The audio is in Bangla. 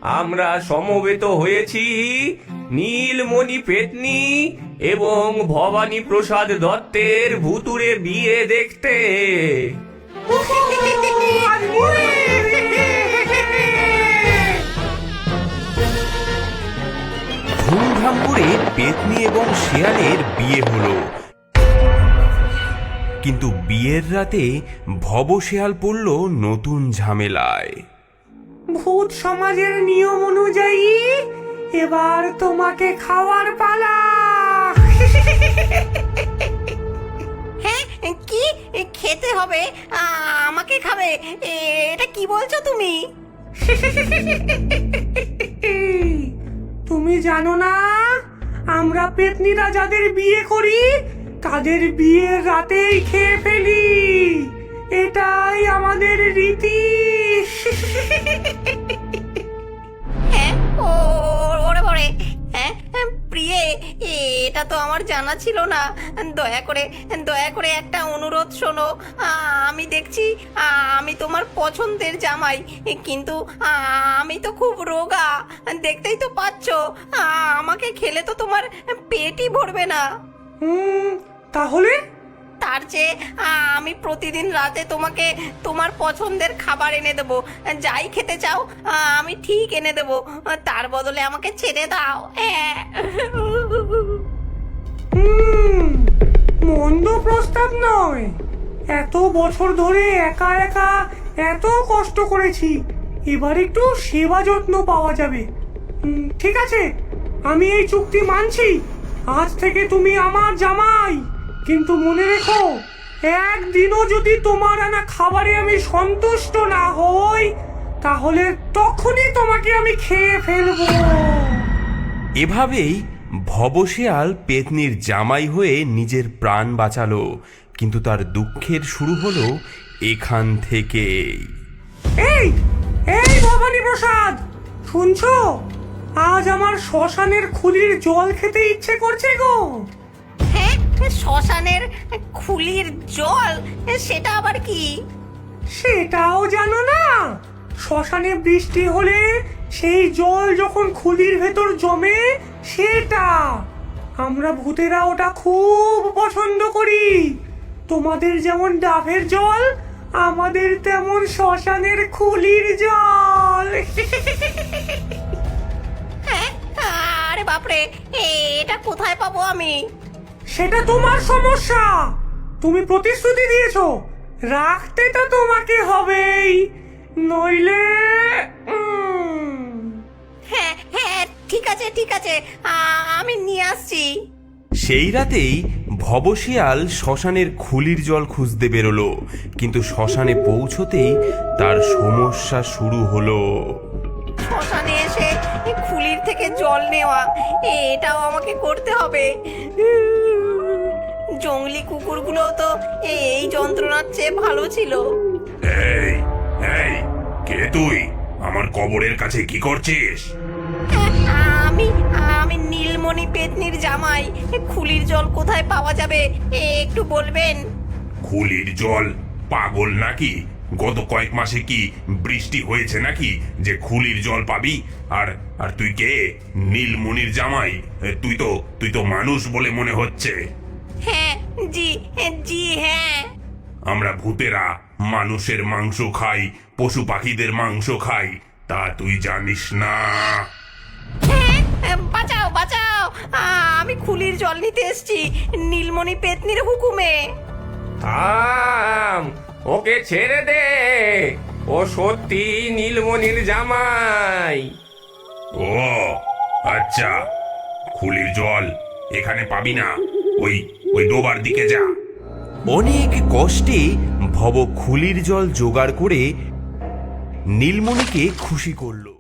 আমরা সমবেত হয়েছি নীলমণি পেতনি এবং ভবানী প্রসাদ দত্তের ভুতুড়ে বিয়ে দেখতে। ধুমধাম করে পেতনি এবং শেয়ালের বিয়ে হলো, কিন্তু বিয়ের রাতে ভবশেয়াল পড়ল নতুন ঝামেলায়। ভূত সমাজের নিয়ম অনুযায়ী এবার তোমাকে খাওয়ার পালা। হ্যাঁ, কি খেতে হবে? আমাকে খাবে? এটা কি বলছো তুমি? তুমি জানো না, আমরা পেতনিরা যাদের বিয়ে করি তাদের বিয়ের রাতেই খেয়ে ফেলি, এটাই আমাদের রীতি। হ্যাঁ, ওরে বাবারে, হ্যাঁ প্রিয়ে, এটা তো আমার জানা ছিল না। দয়া করে একটা অনুরোধ শোনো। আমি দেখছি আমি তোমার পছন্দের জামাই, কিন্তু আমি তো খুব রোগা, দেখতেই তো পাচ্ছ। আমাকে খেলে তো তোমার পেটই ভরবে না। তাহলে তার চেয়ে আমি প্রতিদিন রাতে তোমাকে তোমার পছন্দের খাবার এনে দেবো। যাই খেতে চাও আমি ঠিক এনে দেবো, তার বদলে আমাকে ছেড়ে দাও। মন্দ প্রস্তাব নয়। এত বছর ধরে একা একা এত কষ্ট করেছি, এবার একটু সেবা যত্ন পাওয়া যাবে। ঠিক আছে, আমি এই চুক্তি মানছি। আজ থেকে তুমি আমার জামাই, কিন্তু মনে রেখো, একদিনও যদি তোমার আনা খাবারে আমি সন্তুষ্ট না হই, তাহলে তখনই তোমাকে আমি খেয়ে ফেলবো। এভাবেই ভবশেয়াল পেতনির জামাই হয়ে নিজের প্রাণ বাঁচালো, কিন্তু তার দুঃখের শুরু হলো এখান থেকে। এই এই ভবানী প্রসাদ, শুনছো? আজ আমার শ্মশানের খুলির জল খেতে ইচ্ছে করছে গো। হ্যাঁ, শ্মশানের খুলির জল? সেটা আবার কি? সেটাও জানো না? শ্মশানে বৃষ্টি হলে সেই জল যখন খুলির ভেতর জমে, সেটা আমরা ভূতেরা ওটা খুব পছন্দ করি। তোমাদের যেমন ডাবের জল, আমাদের তেমন শ্মশানের খুলির জল। হ্যাঁ, আরে বাপরে, এটা কোথায় পাবো আমি? সেটা তোমার সমস্যা। তুমি প্রতিশ্রুতি দিয়েছো, রাখতে তো তোমাকে হবেই, নইলে হ্যাঁ হ্যাঁ, ঠিক আছে, আমি নিয়ে আসছি। সেই রাতেই ভবশেয়াল শ্মশানের খুলির জল খুঁজতে বেরোলো, কিন্তু শ্মশানে পৌঁছতেই তার সমস্যা শুরু হলো। শ্মশানে এসে খুলির থেকে জল নেওয়া, এটাও আমাকে করতে হবে। জঙ্গলি কুকুরগুলো তো এই যন্ত্রণার চেয়ে ভালো ছিল। এই এই, কে তুই? আমার কবরের কাছে কি করছিস? আমি আমি নীলমণি পেতনির জামাই। খুলির জল কোথায় পাওয়া যাবে একটু বলবেন? খুলির জল? পাগল নাকি? গত কয়েক মাসে কি বৃষ্টি হয়েছে নাকি যে খুলির জল পাবি? আর আর তুই কে? নীলমণির জামাই? তুই তো মানুষ বলে মনে হচ্ছে। হ্যাঁ, জি হ্যাঁ। আমরা ভূতেরা মানুষের মাংস খাই, পশু পাখিদের মাংস খাই, তা তুই জানিস না? বাঁচাও, আমি খুলির জল নিতে এসেছি নীলমণি পেতনির হুকুমে। থাম, ওকে ছেড়ে দে, ও সত্যি নীলমণির জামাই। ও আচ্ছা, খুলির জল এখানে পাবি না, ওই ডোবার দিকে যা। অনেক কষ্টে ভব খুলির জল জোগাড় করে নীলমণিকে খুশি করলো।